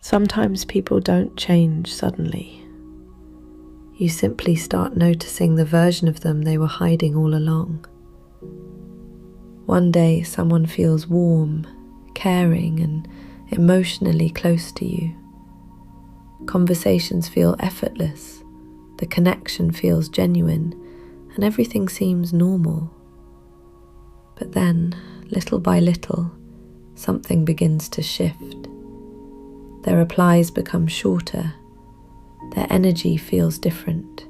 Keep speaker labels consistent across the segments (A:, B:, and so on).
A: Sometimes people don't change suddenly. You simply start noticing the version of them they were hiding all along. One day someone feels warm, caring, and emotionally close to you. Conversations feel effortless, the connection feels genuine, and everything seems normal. But then, little by little, something begins to shift. Their replies become shorter. Their energy feels different.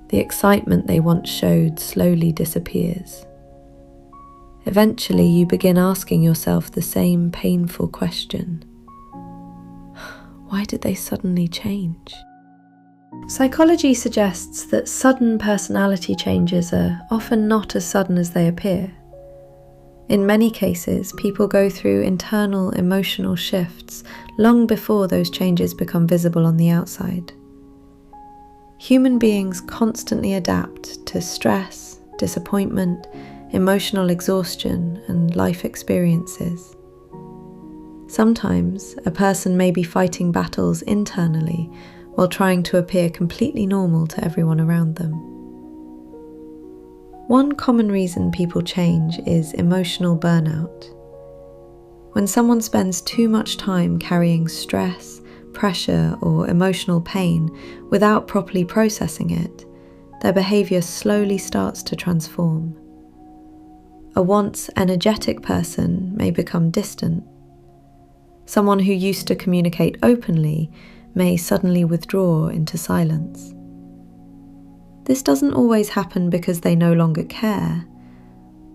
A: The excitement they once showed slowly disappears. Eventually, you begin asking yourself the same painful question. Why did they suddenly change? Psychology suggests that sudden personality changes are often not as sudden as they appear. In many cases, people go through internal emotional shifts long before those changes become visible on the outside. Human beings constantly adapt to stress, disappointment, emotional exhaustion, and life experiences. Sometimes, a person may be fighting battles internally while trying to appear completely normal to everyone around them. One common reason people change is emotional burnout. When someone spends too much time carrying stress, pressure, or emotional pain without properly processing it, their behavior slowly starts to transform. A once energetic person may become distant. Someone who used to communicate openly may suddenly withdraw into silence. This doesn't always happen because they no longer care.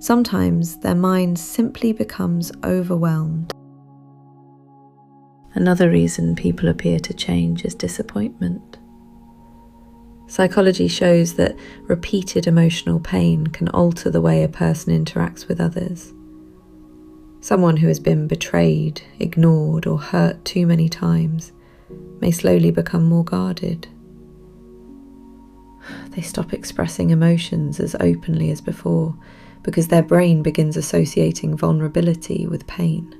A: Sometimes their mind simply becomes overwhelmed. Another reason people appear to change is disappointment. Psychology shows that repeated emotional pain can alter the way a person interacts with others. Someone who has been betrayed, ignored, or hurt too many times may slowly become more guarded. They stop expressing emotions as openly as before because their brain begins associating vulnerability with pain.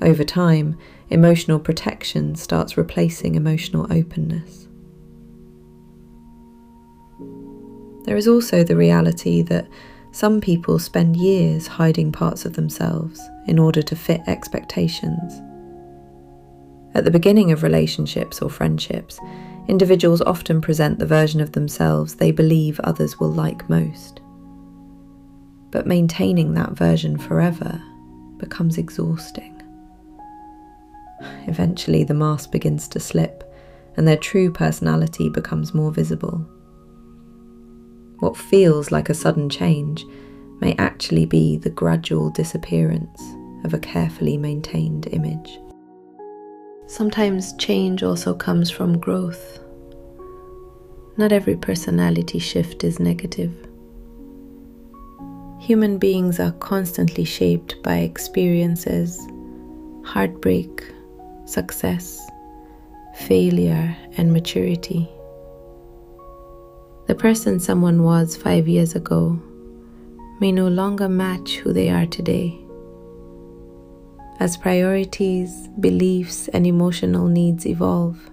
A: Over time, emotional protection starts replacing emotional openness. There is also the reality that some people spend years hiding parts of themselves in order to fit expectations. At the beginning of relationships or friendships, individuals often present the version of themselves they believe others will like most. But maintaining that version forever becomes exhausting. Eventually, the mask begins to slip, and their true personality becomes more visible. What feels like a sudden change may actually be the gradual disappearance of a carefully maintained image. Sometimes change also comes from growth. Not every personality shift is negative. Human beings are constantly shaped by experiences, heartbreak, success, failure, and maturity. The person someone was 5 years ago may no longer match who they are today. As priorities, beliefs, and emotional needs evolve,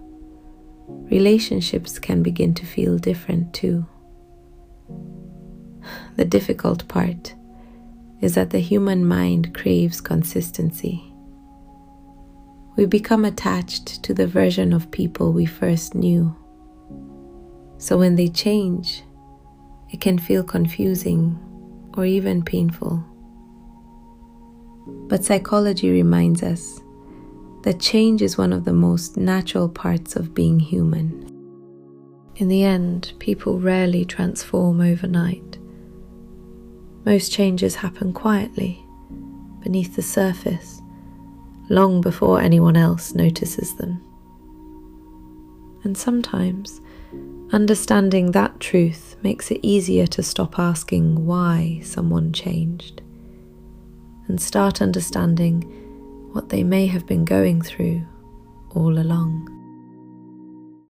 A: relationships can begin to feel different too. The difficult part is that the human mind craves consistency. We become attached to the version of people we first knew. So when they change, it can feel confusing or even painful. But psychology reminds us that change is one of the most natural parts of being human. In the end, people rarely transform overnight. Most changes happen quietly, beneath the surface, long before anyone else notices them. And sometimes, understanding that truth makes it easier to stop asking why someone changed and start understanding what they may have been going through all along.